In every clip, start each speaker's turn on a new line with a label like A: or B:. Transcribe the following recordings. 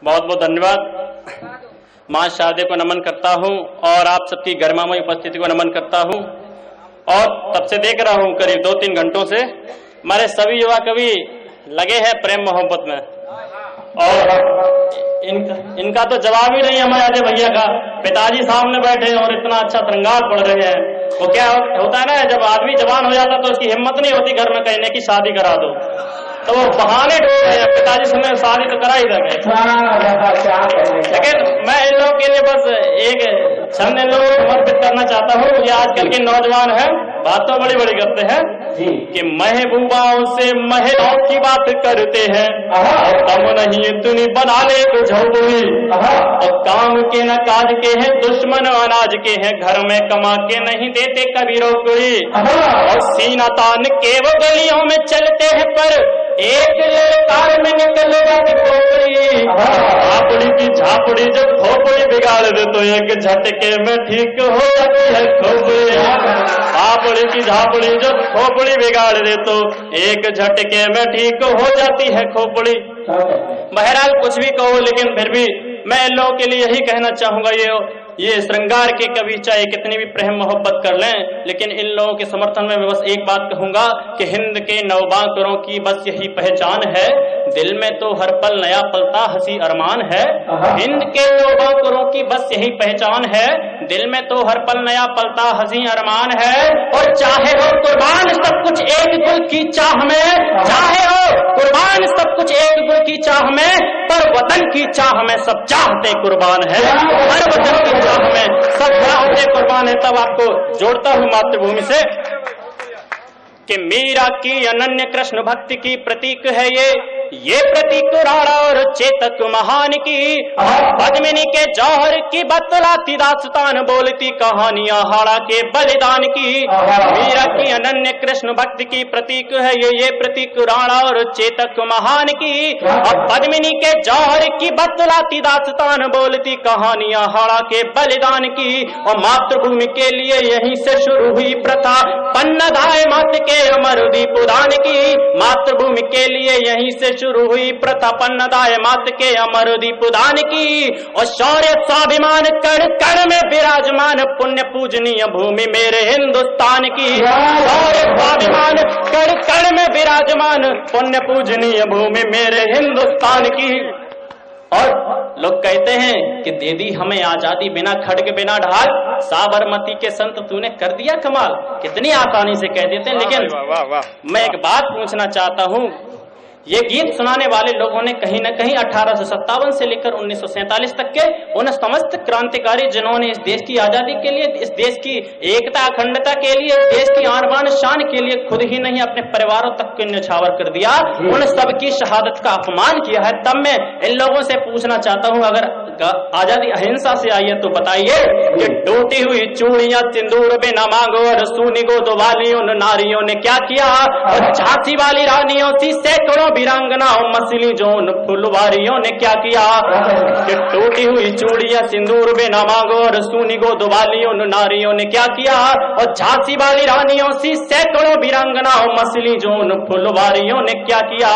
A: बहुत बहुत धन्यवाद। मां शारदे को नमन करता हूं और आप सबकी गरिमामय उपस्थिति को नमन करता हूं। और तब से देख रहा हूं करीब 2-3 घंटों से हमारे सभी युवा कवि लगे हैं प्रेम मोहब्बत में, और इनका तो जवाब ही नहीं हमारे अजय भैया का। पिताजी सामने बैठे हैं और इतना अच्छा श्रृंगार पढ़ रहे हैं। वो क्या होता है ना, जब आदमी जवान हो जाता तो उसकी हिम्मत नहीं होती घर में कहने की शादी करा दो, तो वो बहाने ढूंढ रहे हैं। पिताजी से शादी तो करा ही देंगे, लेकिन मैं इन लोगों के लिए बस एक क्षण इन लोगों को समर्पित करना चाहता हूँ। ये आजकल के नौजवान हैं, बात तो बड़ी बड़ी करते हैं कि महबूबाओं से महिलाओं की बात करते हैं, और तम नहीं तुनी बना ले तो झोंपड़ी, और काम के न काज के हैं दुश्मन अनाज के हैं, घर में कमा के नहीं देते कभी रोकड़ी, और सीना तान के वो गलियों में चलते हैं पर एक कार में निकल जाती खोपड़ी, झापड़ी की झापड़ी जब खोपड़ी बिगाड़ दे तो एक झटके में ठीक हो जाती है खोपड़ी, झापड़ी की झापड़ी जब खोपड़ी बिगाड़ दे तो एक झटके में ठीक हो जाती है खोपड़ी। बहरहाल कुछ भी कहो, लेकिन फिर भी मैं इन लोगों के लिए यही कहना चाहूंगा, ये श्रृंगार के कवि चाहे कितनी भी प्रेम मोहब्बत कर लें, लेकिन इन लोगों के समर्थन में मैं बस एक बात कहूंगा कि हिंद के नवबाकरों की बस यही पहचान है, दिल में तो हर पल नया पलता हंसी अरमान है। हिंद के नवबाकरों की बस यही पहचान है, दिल में तो हर पल नया पलता हंसी अरमान है। और चाहे हो कुर्बान सब कुछ एक गुल की चाह में, चाहे हो कुर्बान सब कुछ एक गुल की चाह में, पर वतन की चाह में सब चाहते कुर्बान है, हर वतन की चाह में सब चाहते कुर्बान है। तब आपको जोड़ता हूं मातृभूमि से कि मीरा की अनन्य कृष्ण भक्ति की प्रतीक है ये प्रतीक राणा और चेतक महान की, पद्मिनी के जौहर की बतलाती दास्तान बोलती कहानियां हाड़ा के बलिदान की। मीरा की अनन्य कृष्ण भक्ति की प्रतीक है ये प्रतीक राणा और चेतक महान की, और पद्मिनी के जौहर की बतलाती दास्तान बोलती कहानियां हाड़ा के बलिदान की। और मातृभूमि के लिए यहीं से शुरू हुई प्रथा पन्नदाय मात के अमरदीप उदान की, मातृभूमि के लिए यहीं से शुरू हुई प्रथा पन्नदाय मात के अमरदीप उदान की। और शौर्य स्वाभिमान कण कण में विराजमान पुण्य पूजनीय भूमि मेरे हिंदुस्तान की, शौर्य स्वाभिमान कण कण में विराजमान पुण्य पूजनीय भूमि मेरे हिंदुस्तान की। और लोग कहते हैं कि दे दी हमें आजादी बिना खड्ग बिना ढाल, साबरमती के संत तूने कर दिया कमाल, कितनी आसानी से कह देते हैं। लेकिन मैं एक बात पूछना चाहता हूं, ये गीत सुनाने वाले लोगों ने कहीं न कहीं 1857 से लेकर 1947 तक के उन समस्त क्रांतिकारी जिन्होंने इस देश की आजादी के लिए, इस देश की एकता अखंडता के लिए, इस देश की आन बान शान के लिए खुद ही नहीं अपने परिवारों तक को न्यौछावर कर दिया, उन सबकी शहादत का अपमान किया है। तब मैं इन लोगों से पूछना चाहता हूं, अगर आजादी अहिंसा से आई है तो बताइए कि टूटी हुई चूड़ियां सिंदूर बिना मांगो और सूनी गोद वाली उन नारियों ने क्या किया, और झांसी वाली रानियों सी सैकड़ों वीरांगनाओं मसली जोन फुलवारियों ने क्या किया, कि टूटी हुई चूड़ियां सिंदूर बिना मांगो और सूनी गोद वाली उन नारियों ने क्या किया, और झांसी वाली रानियों सी सैकड़ों वीरांगनाओं मसली जोन फुलवारियों ने क्या किया।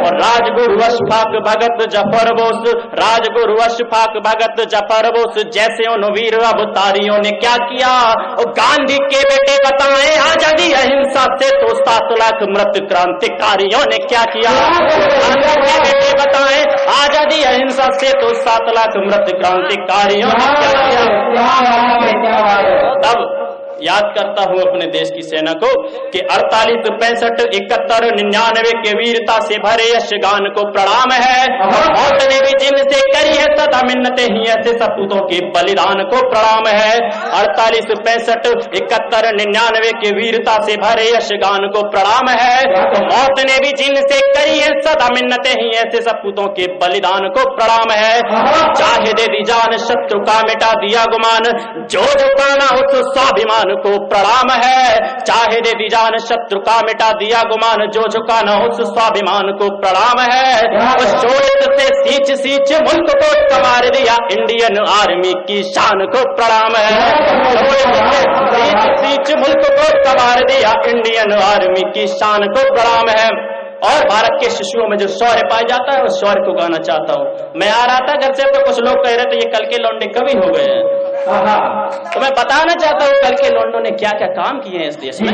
A: और राजगुरु अशफाक भगत जफर बोस, राजगुरु अशफाक भगत जफर बोस जैसे उन वीर अवतारियों ने क्या किया। और गांधी के बेटे बताएं आजादी अहिंसा से तो 7 लाख मृत क्रांतिकारियों ने क्या किया, गांधी के बेटे बताएं आजादी अहिंसा से तो 7 लाख मृत क्रांतिकारियों ने क्या किया। तब याद करता हूं अपने देश की सेना को कि 48, 65, 71, 99 के वीरता से भरे यशगान को प्रणाम है, मौत ने भी जिनसे करी है सदा मिन्नतें ही ऐसे सपूतों के बलिदान को प्रणाम है। 48, 65, 71, 99 के वीरता से भरे यशगान को प्रणाम है, तो मौत ने भी जिनसे करी है सदा मिन्नतें ही ऐसे सपूतों के बलिदान को प्रणाम है। चाहे दे दी जान शत्रु का मिटा दिया गुमान, जो पाना उस स्वाभिमान को प्रणाम है, चाहे दे दी जान शत्रु का मिटा दिया गुमान, जो झुकाना उस स्वाभिमान को प्रणाम है। उस शोषित से सींच सींच मुल्क को संवार दिया इंडियन आर्मी की शान को प्रणाम है, सींच सींच मुल्क को संवार दिया इंडियन आर्मी की शान को प्रणाम है। और भारत के शिशुओं में जो शौर्य पाया जाता है उस शौर्य को गाना चाहता हूँ। मैं आ रहा था घर से तो कुछ लोग कह रहे थे ये कल के लौंडे कवि हो गए हैं, तो मैं बताना चाहता हूँ कल के लौंडों ने क्या क्या काम किए हैं इस देश में।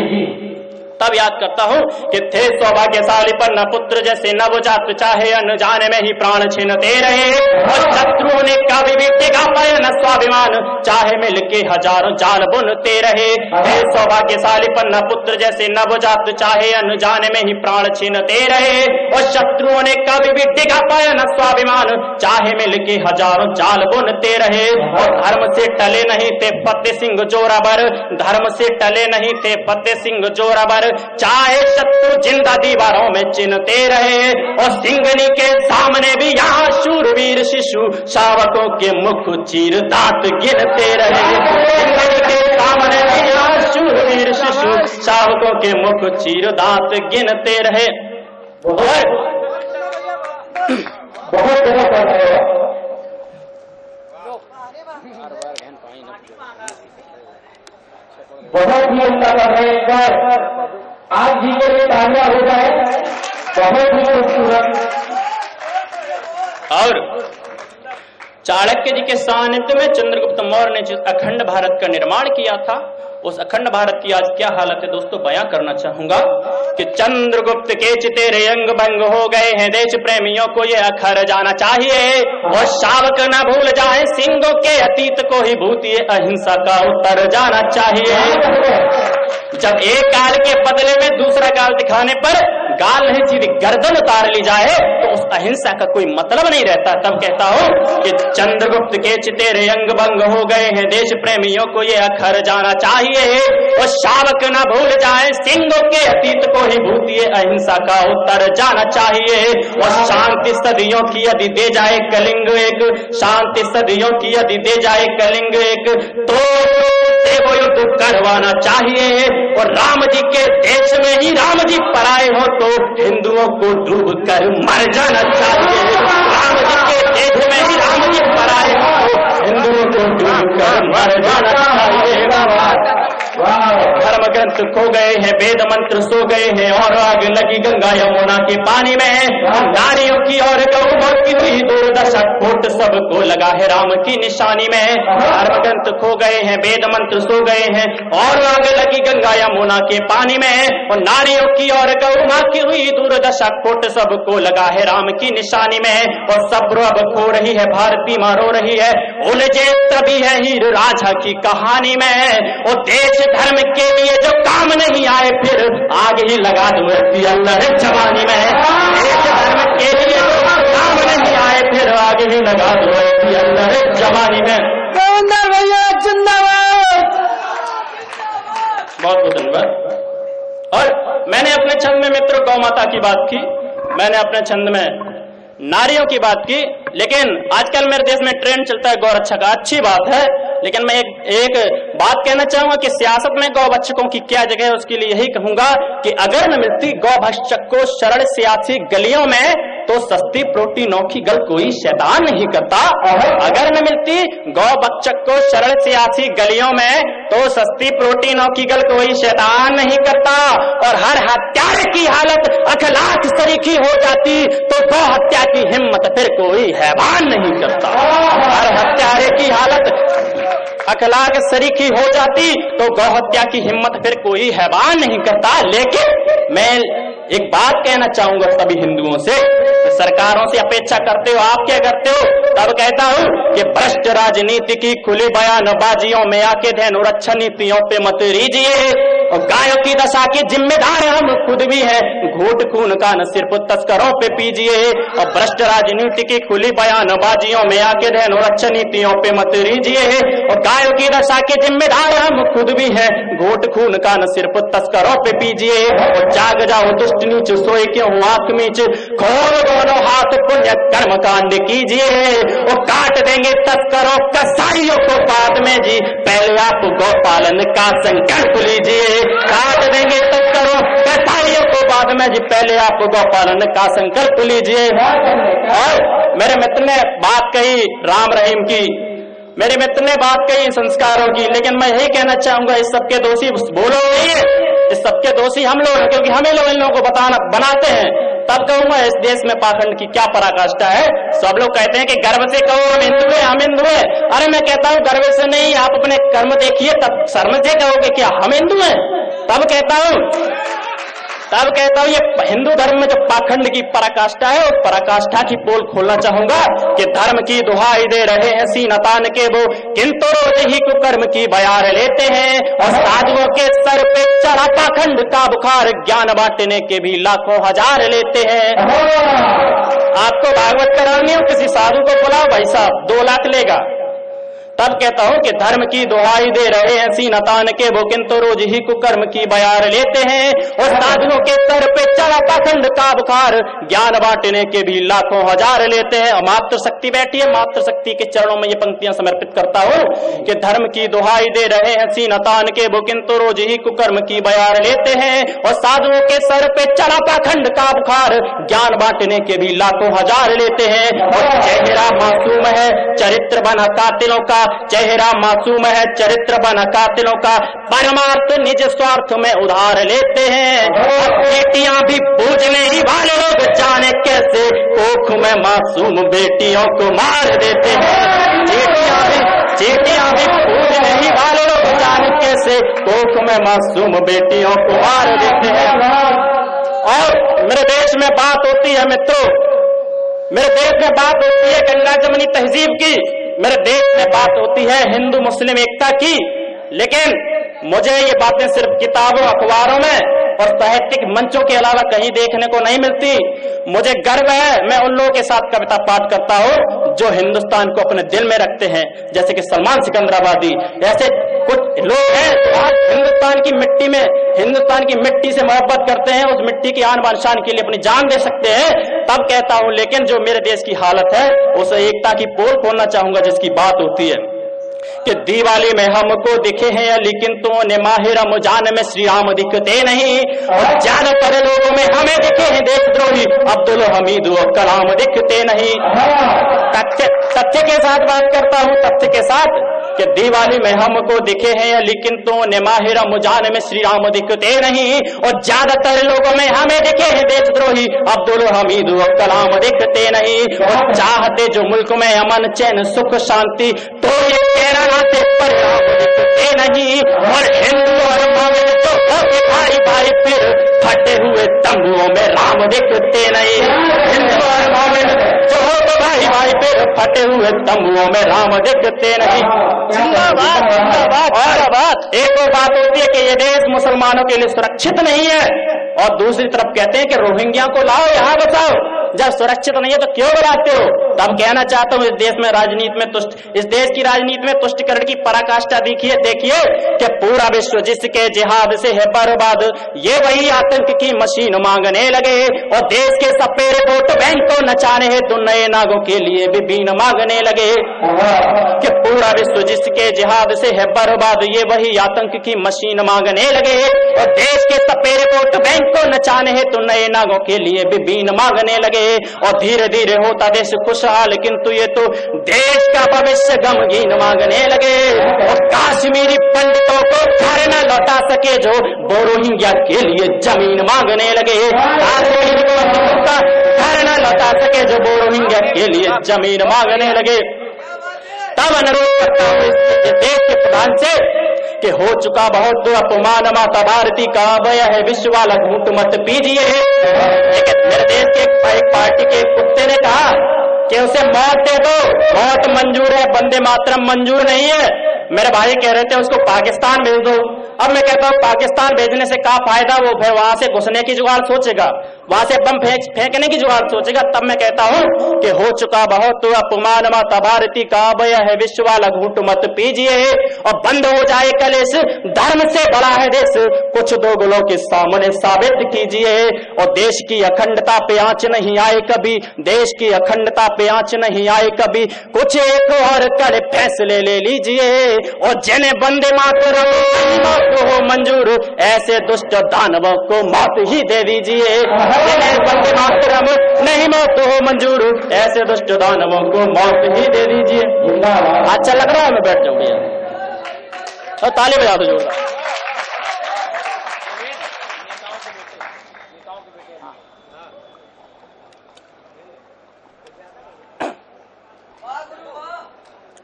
A: तब याद करता हूँ कि थे सौभाग्यशाली पर न पुत्र जैसे नवजात चाहे अनजाने में ही प्राण छीनते रहे, और शत्रुओं ने कभी भी टिका पाया न स्वाभिमान चाहे मिलके हजारों जाल बुनते रहे। थे सौभाग्यशाली पर न पुत्र जैसे नवजात चाहे अनजाने में ही प्राण छीनते रहे, और शत्रुओं ने कभी भी टिका पाया न स्वाभिमान चाहे मिलके हजारों जाल बुनते रहे। और धर्म से टले नहीं थे फतेह सिंह जोरावर, धर्म से टले नहीं थे फतेह सिंह जोरावर, चाहे शत्रु जिंदा दीवारों में चिन्हते रहे। और सिंगनी के सामने भी यहाँ शूरवीर शिशु शावकों के मुख चीर दांत गिनते रहे। सिंगनी के सामने भी यहाँ शूरवीर शिशु शावकों के मुख चीर दांत गिनते रहे। और बहुत ही अच्छा कर रहे हैं। आप जी के लिए तालियां हो जाए, बहुत ही खूबसूरत। और चाणक्य जी के सानिध्य में चंद्रगुप्त मौर्य ने जिस अखंड भारत का निर्माण किया था उस अखंड भारत की आज क्या हालत है दोस्तों बयां करना चाहूंगा कि चंद्रगुप्त के चितेरे अंग भंग हो गए हैं। देश प्रेमियों को ये अखर जाना चाहिए, और शावक न भूल जाए सिंहों के अतीत को ही भूतिए अहिंसा का उत्तर जाना चाहिए। जब एक गाल के बदले में दूसरा गाल दिखाने पर गाल नहीं सीधी गर्दन उतार ली जाए तो उस अहिंसा का कोई मतलब नहीं रहता। तब कहता हूं कि चंद्रगुप्त के चितेरे अंग भंग हो गए हैं, देश प्रेमियों को ये अखर जाना चाहिए, और शावक न भूल जाए सिंहों के अतीत को ही भूतिए अहिंसा का उत्तर जाना चाहिए। और शांति सदियों की यदि दे जाए कलिंग एक, शांति सदियों की यदि दे जाए कलिंग एक, तो वो युद्ध करवाना चाहिए। और राम जी के देश में ही राम जी पराए हो तो हिंदुओं को डूब कर मर जाना चाहिए। राम जी के देश में ही राम जी पराए हो तो हिंदुओं को डूब कर मर जाना चाहिए। धर्म ग्रंथ खो गए हैं, वेद मंत्र सो गए हैं, और आग लगी गंगा यमुना के पानी में। नारियों की और गौ की हुई दुर्दशा कोट सबको लगा है राम की निशानी में। धर्म ग्रंथ खो गए हैं, वेद मंत्र सो गए हैं, और आग लगी गंगा यमुना के पानी में। और नारियों की और गौ की हुई दुर्दशा कोट सबको लगा है राम की निशानी में। और सब अब खो रही है भारती माँ रो रही है, उलझे तभी है हीर राझा की कहानी में। और देश धर्म के लिए जो काम नहीं आए फिर आग ही लगा दो अल्लाह जवानी में। देश धर्म के लिए जो काम नहीं आए फिर आग ही लगा दो अल्लाह जवानी में। भैया जिंदाबाद, बहुत बहुत धन्यवाद। और मैंने अपने छंद में मित्रों गौ माता की बात की, मैंने अपने छंद में नारियों की बात की, लेकिन आजकल मेरे देश में ट्रेंड चलता है गौ रक्षा का, अच्छी बात है। लेकिन मैं एक बात कहना चाहूंगा कि सियासत में गौ भक्षकों की क्या जगह है, उसके लिए यही कहूंगा कि अगर न मिलती गौ भक्षक को सरल सियासी गलियों में तो सस्ती प्रोटीनों की गल कोई शैतान नहीं करता। अगर न मिलती गौ भक्षक को सरल सियासी गलियों में तो सस्ती प्रोटीनों की गल कोई शैतान नहीं करता। और हर हत्यारे की हालत अखलाक सरीखी हो जाती तो गौ हत्या की हिम्मत फिर कोई हैवान नहीं करता। हर हत्यारे की हालत अखलाक सरीखी हो जाती तो गौ हत्या की हिम्मत फिर कोई हैवान नहीं करता। लेकिन मैं एक बात कहना चाहूंगा सभी हिंदुओं से, सरकारों से अपेक्षा करते हो, आप क्या करते हो? तब कहता हूं कि भ्रष्ट राजनीति की खुली बयानबाजियों में आके ध्यान रक्षा नीतियों पे मत रीजिए। और गायों की दशा के जिम्मेदार हम खुद भी हैं, घूट खून का न सिर्फ तस्करों पे पीजिए। और भ्रष्ट राजनीति की खुली बयानबाजियों में आके ध्यान रक्षा नीतियों पे मत रीजिए। और गायों की दशा के जिम्मेदार हम खुद भी हैं, घूट खून का न सिर्फ तस्करों पे पीजिए। और जाग जाओ दुष्ट नीच सोए क्यों आंख मीच, खोल दोनों हाथ पुण्य कर्म कांड कीजिए। और काट देंगे तस्करों कसाईयों को बाद में जी, पहले आप गौपालन का संकल्प लीजिए। काट देंगे तस्करों कसाईयों को बाद में जी, पहले आप गौपालन का संकल्प लीजिए। और मेरे मित्र ने बात कही राम रहीम की, मेरे मित्र ने बात कही संस्कारों की, लेकिन मैं यही कहना चाहूंगा इस सबके दोषी बोलो नहीं है, इस सबके दोषी हम लोग हैं, क्योंकि हमें लोग इन लोगों को बनाते हैं। तब कहूंगा इस देश में पाखंड की क्या पराकाष्ठा है। सब लोग कहते हैं कि गर्व से कहो हम हिंदू हैं, हम हिंदू हैं। अरे मैं कहता हूं गर्व से नहीं, आप अपने कर्म देखिए, तब शर्म से कहोगे क्या हम हिंदू हैं। तब कहता हूं ये हिंदू धर्म में जो पाखंड की पराकाष्ठा है, उस पराकाष्ठा की पोल खोलना चाहूंगा कि धर्म की दुहाई दे रहे हैं सीना तान के वो, किंतु रोज ही कुकर्म की बयार लेते हैं और साधुओं के सर पे चढ़ा पाखंड का बुखार, ज्ञान बांटने के भी लाखों हजार लेते हैं। आपको भागवत करानी हो, किसी साधु को बुलाओ, भाई साहब 2 लाख लेगा। तब कहता हूं कि धर्म की दुहाई दे रहे हैं सीना तान के वो, किंतु रोज ही कुकर्म की बयार लेते हैं और साधुओं के सर पे चढ़ा पाखंड का बुखार, ज्ञान बांटने के भी लाखों हजार लेते हैं। और मातृशक्ति बैठी है, मातृशक्ति के चरणों में ये पंक्तियां समर्पित करता हूं कि धर्म की दुहाई दे रहे हैं सीना तान के वो, किंतु रोज ही कुकर्म की बयार लेते हैं और साधुओं के सर पे चढ़ा पाखंड का बुखार, ज्ञान बांटने के भी लाखों हजार लेते हैं। और चेहरा मासूम है चरित्र बना कातिलों का, चेहरा मासूम है चरित्र बना कातिलों का, परमार्थ निज स्वार्थ में उधार लेते हैं। बेटियां भी पूजने ही वाले लोग जाने कैसे कोख में मासूम बेटियों को मार देते हैं। चीटियां भी पूजने ही वाले लोग जाने कैसे कोख में मासूम बेटियों को मार देते हैं। और मेरे देश में बात होती है मित्रों, मेरे देश में बात होती है गंगा जमुनी तहजीब की, मेरे देश में बात होती है हिंदू मुस्लिम एकता की, लेकिन मुझे ये बातें सिर्फ किताबों अखबारों में और साहित्यिक मंचों के अलावा कहीं देखने को नहीं मिलती। मुझे गर्व है, मैं उन लोगों के साथ कविता पाठ करता हूं जो हिंदुस्तान को अपने दिल में रखते हैं, जैसे कि सलमान सिकंदराबादी। ऐसे कुछ लोग हैं आज हिंदुस्तान की मिट्टी में, हिंदुस्तान की मिट्टी से मोहब्बत करते हैं, उस मिट्टी की आन बान शान के लिए अपनी जान दे सकते हैं। तब कहता हूं लेकिन जो मेरे देश की हालत है उस एकता की पोल खोलना चाहूंगा जिसकी बात होती है कि दिवाली में हमको दिखे हैं लेकिन तो ने माहिर रमजान में श्री राम दिखते नहीं और ज्यादातर लोगों में हमें दिखे हैं देशद्रोही अब्दुल हमीद और कलाम दिखते नहीं। तथ्य के साथ बात करता हूं, तथ्य के साथ कि दिवाली में हमको दिखे हैं लेकिन तो ने माहिर रमजान में श्री राम दिखते नहीं और ज्यादातर लोगों में हमें दिखे हैं देशद्रोही अब्दुल हमीद और कलाम दिखते नहीं। और चाहते जो मुल्क में अमन चैन सुख शांति तो ये नाते परिणाम दिखते नहीं। और हिंदू और मोमिन तो भाई भाई फिर फटे हुए तंबुओं में राम दिखते नहीं। हिंदू और मोमिन जो भाई भाई फिर फटे हुए तंबुओं में राम दिखते नहीं। जिंदाबाद जिंदाबाद। और एक और बात होती है कि ये देश मुसलमानों के लिए सुरक्षित नहीं है और दूसरी तरफ कहते हैं कि रोहिंग्या को लाओ यहाँ बचाओ। जब सुरक्षित नहीं है तो क्यों बुलाते हो। तब कहना चाहता हूं इस देश में राजनीति में इस देश की राजनीति में तुष्टिकरण की पराकाष्ठा देखिए कि पूरा विश्व जिसके जिहाद से है बर्बाद, ये वही आतंक की मशीन मांगने लगे और देश के सपेरे वोट बैंक को नचाने हेतु नए नागों के लिए भी बीन मांगने लगे। कि पूरा विश्व जिसके जिहाद से है बर्बाद, ये वही आतंक की मशीन मांगने लगे और देश के सपेरे वोट बैंक को नचाने हेतु नए नागों के लिए भी बीन मांगने लगे। और धीरे धीरे होता देश खुशहाल किंतु ये तो देश का भविष्य गमगीन मांगने लगे। और कश्मीरी पंडितों को घर न लौटा सके जो वो रोहिंग्या के लिए जमीन मांगने लगे। कश्मीरी पंडितों का घर न लौटा सके जो वो रोहिंग्या के लिए जमीन मांगने लगे। तब अनुरोध करता हूं इस देश के प्रधान से कि हो चुका बहुत अपमान माता भारती का वह है विश्व वाला घूंट मत पीजिए। लेकिन मेरे देश के एक पार्टी के कुत्ते ने कहा कि उसे मौत दे दो, मौत मंजूर है, वंदे मातरम मंजूर नहीं है। मेरे भाई कह रहे थे उसको पाकिस्तान भेज दो। अब मैं कहता हूं पाकिस्तान भेजने से क्या फायदा, वो फिर वहां से घुसने की जुगाड़ सोचेगा, वहां से बम फेंकने की जुगाड़ सोचेगा। तब मैं कहता हूं कि हो चुका बहुत अपमान माता भारती का वह है विश्व वाला घूंट मत पीजिए और बंद हो जाए कलेश, धर्म से बड़ा है देश कुछ दोगलों के सामने साबित कीजिए। और देश की अखंडता पे आंच नहीं आए कभी, देश की अखंडता पे आंच नहीं आए कभी, कुछ एक और कड़े फैसले ले लीजिए। और जिन्हें वंदे मातरम मौत हो मंजूर ऐसे दुष्ट दानवों को मौत ही दे दीजिए। जिन्हें वंदे मातरम नहीं मौत हो मंजूर ऐसे दुष्ट दानवों को मौत ही दे दीजिए। अच्छा लग रहा है, मैं बैठ जाऊं भैया और ताली बजा दो जोरदार।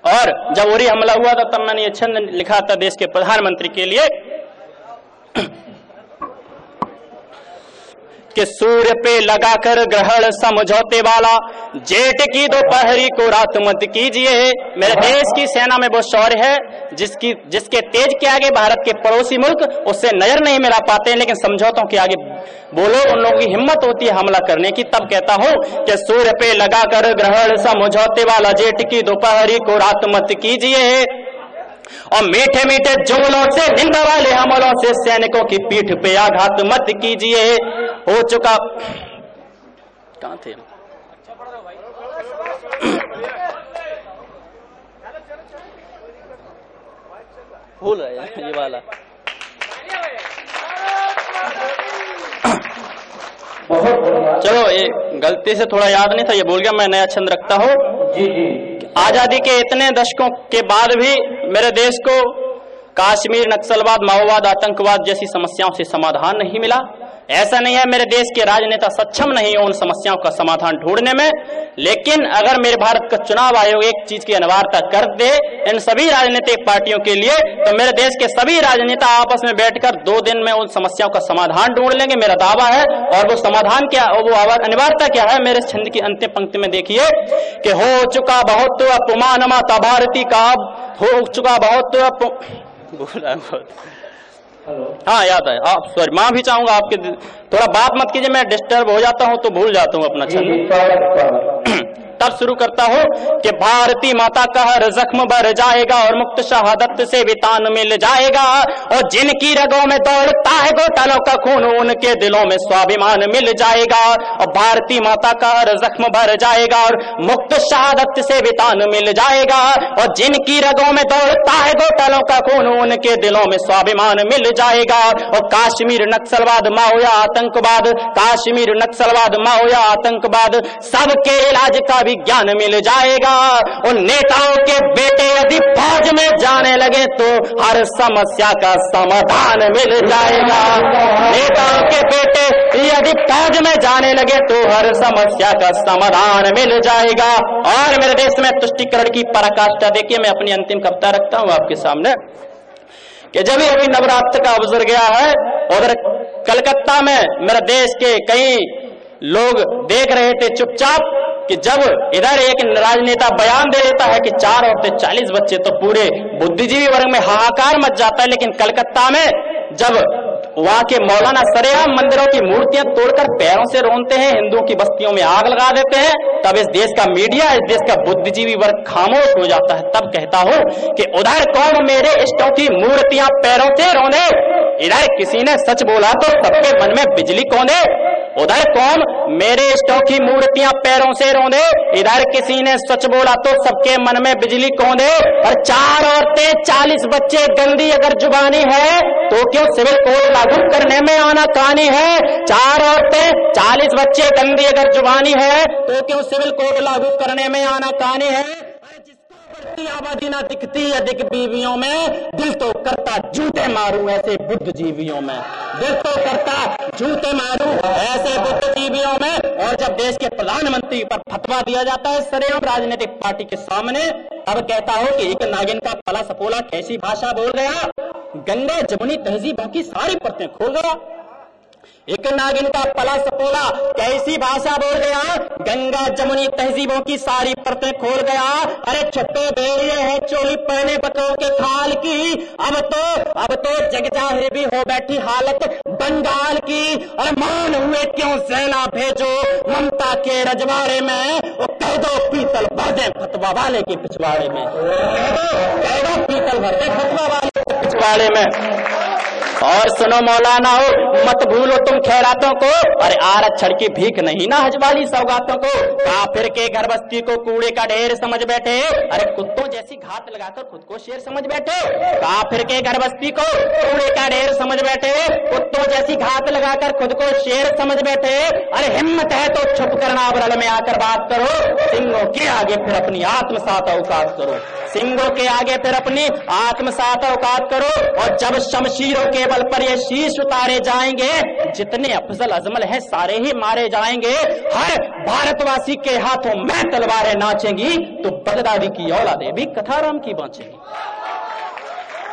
A: और जब उरी हमला हुआ था तब मैंने ये छंद लिखा था देश के प्रधानमंत्री के लिए कि सूर्य पे लगाकर ग्रहण समझौते वाला, जेठ की दोपहरी को रात मत कीजिए। मेरे देश की सेना में वो शौर्य है जिसके तेज के आगे भारत के पड़ोसी मुल्क उससे नजर नहीं मिला पाते हैं, लेकिन समझौतों के आगे बोलो उन लोगों की हिम्मत होती है हमला करने की। तब कहता हूं कि सूर्य पे लगाकर ग्रहण समझौते वाला, जेठ की दोपहरी को रात मत कीजिए। और मीठे मीठे जुमलों से, निंद वाले हमलों से सैनिकों की पीठ पे आघात मत कीजिए। हो चुका, कहां थे, भूल रहे ये वाला। चलो ये गलती से थोड़ा याद नहीं था, ये भूल गया, मैं नया छंद रखता हूँ। जी जी। आजादी के इतने दशकों के बाद भी मेरे देश को कश्मीर, नक्सलवाद, माओवाद, आतंकवाद जैसी समस्याओं से समाधान नहीं मिला। ऐसा नहीं है मेरे देश के राजनेता सक्षम नहीं है उन समस्याओं का समाधान ढूंढने में, लेकिन अगर मेरे भारत का चुनाव आयोग एक चीज की अनिवार्यता कर दे इन सभी राजनीतिक पार्टियों के लिए, तो मेरे देश के सभी राजनेता आपस में बैठकर 2 दिन में उन समस्याओं का समाधान ढूंढ लेंगे, मेरा दावा है। और वो समाधान क्या, वो अनिवार्यता क्या है, मेरे छंद की अंतिम पंक्ति में देखिए कि हो चुका बहुत अपमान माता भारती का, हो चुका बहुत हाँ याद है, आप सॉरी मां भी चाहूंगा आपके, थोड़ा बात मत कीजिए, मैं डिस्टर्ब हो जाता हूं तो भूल जाता हूं अपना छंद। तब शुरू करता हूं कि भारती माता का हर जख्म भर जाएगा और मुक्त शहादत से वितान मिल जाएगा। और जिनकी रगों में दौड़ता है घोटालों का खून, उनके दिलों में स्वाभिमान मिल जाएगा। और भारती माता का हर जख्म भर जाएगा और मुक्त शहादत से वितान मिल जाएगा। और जिनकी रगों में दौड़ता है घोटालों का खून, उनके दिलों में स्वाभिमान मिल जाएगा। और कश्मीर नक्सलवाद, माओ या आतंकवाद, कश्मीर नक्सलवाद, माओ या आतंकवाद, सबके इलाज का विज्ञान मिल जाएगा। उन नेताओं के बेटे यदि फौज में जाने लगे तो हर समस्या का समाधान मिल जाएगा। नेताओं के बेटे यदि फौज में जाने लगे तो हर समस्या का समाधान मिल जाएगा। और मेरे देश में तुष्टिकरण की पराकाष्ठा देखिए, मैं अपनी अंतिम कविता रखता हूं आपके सामने कि जब अभी नवरात्र का अवसर गया है, उधर कलकत्ता में मेरे देश के कई लोग देख रहे थे चुपचाप कि जब इधर एक राजनेता बयान दे देता है कि 4 औरतें 40 बच्चे, तो पूरे बुद्धिजीवी वर्ग में हाहाकार मच जाता है। लेकिन कलकत्ता में जब वहां के मौलाना सरेआम मंदिरों की मूर्तियां तोड़कर पैरों से रोनते हैं, हिंदुओं की बस्तियों में आग लगा देते हैं, तब इस देश का मीडिया, इस देश का बुद्धिजीवी वर्ग खामोश हो जाता है। तब कहता हूं कि उधर कौन मेरे इष्टों की मूर्तियां पैरों से रोने, इधर किसी ने सच बोला तो सबके मन में बिजली कौने। उधर कौन मेरे इष्टों की मूर्तियां पैरों से रोने, इधर किसी ने सच बोला तो सबके मन में बिजली कौने। और 4 औरतें 40 बच्चे गंदी अगर जुबानी है तो क्यों सिविल कोड लागू करने में आनाकानी है। 4 औरतें 40 बच्चे गंदी अगर जुबानी है तो क्यों सिविल कोड लागू करने में आनाकानी है। आबादी ना दिखती अधिक बीवियों में, दिल तो करता जूते मारूं ऐसे बुद्धिजीवियों में, दिल तो करता जूते मारूं ऐसे बुद्धिजीवियों में। और जब देश के प्रधानमंत्री पर फतवा दिया जाता है सरेआम राजनीतिक पार्टी के सामने, तब कहता हूं कि एक नागिन का पला सपोला कैसी भाषा बोल गया, गंगा जमुनी तहजीबों की सारी परतें खोल गया। एक नागिन का पला सपोला कैसी भाषा बोल गया, गंगा जमुनी तहजीबों की सारी परतें खोल गया। अरे छोटे भेड़िए हैं चोली पहने बकरों के खाल की, अब तो जग जाहिर भी हो बैठी हालत बंगाल की। और मान हुए क्यों सेना भेजो ममता के रजवाड़े में, कह दो पीतल भर दे फतवा वाले के पिछवाड़े में, कह दो पीतल भर दे फतवा वाले के पिछवाड़े में। और सुनो मौलाना हो, मत भूलो तुम खैरातों को, अरे आरक्षण की भीख नहीं ना हज वाली सौगातों को। काफिर के घर बस्ती को कूड़े का ढेर समझ बैठे, अरे कुत्तों जैसी घात लगाकर खुद को शेर समझ बैठे। काफिर के घर बस्ती को कूड़े का ढेर समझ बैठे, कुत्तों जैसी घात लगाकर खुद को शेर समझ बैठे। अरे हिम्मत है तो छुप कर नावरल में आकर बात करो, सिंहों के आगे फिर अपनी आत्मसात औकात करो। सिंगों के आगे फिर अपनी आत्मसात औकात करो, और जब शमशीरों के बल पर ये शीश उतारे जाएंगे, जितने अफजल अजमल हैं सारे ही मारे जाएंगे। हर भारतवासी के हाथों में तलवारें नाचेंगी, तो बगदादी की औलादे भी कथाराम की बांचेंगी।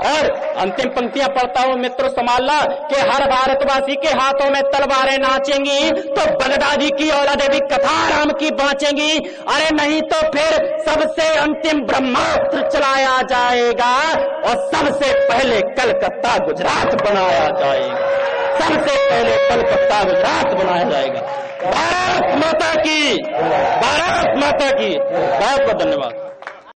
A: और अंतिम पंक्तियां पढ़ता हूं मित्रों, संभालना कि हर भारतवासी के हाथों में तलवारें नाचेंगी, तो बगदादी की औलादे भी कथाराम की बांचेंगी। अरे नहीं तो फिर सबसे अंतिम ब्रह्मास्त्र चलाया जाएगा, और सबसे पहले कलकत्ता गुजरात बनाया जाएगा। सबसे पहले कलकत्ता गुजरात बनाया जाएगा। भारत माता की, भारत माता की। बहुत बहुत धन्यवाद।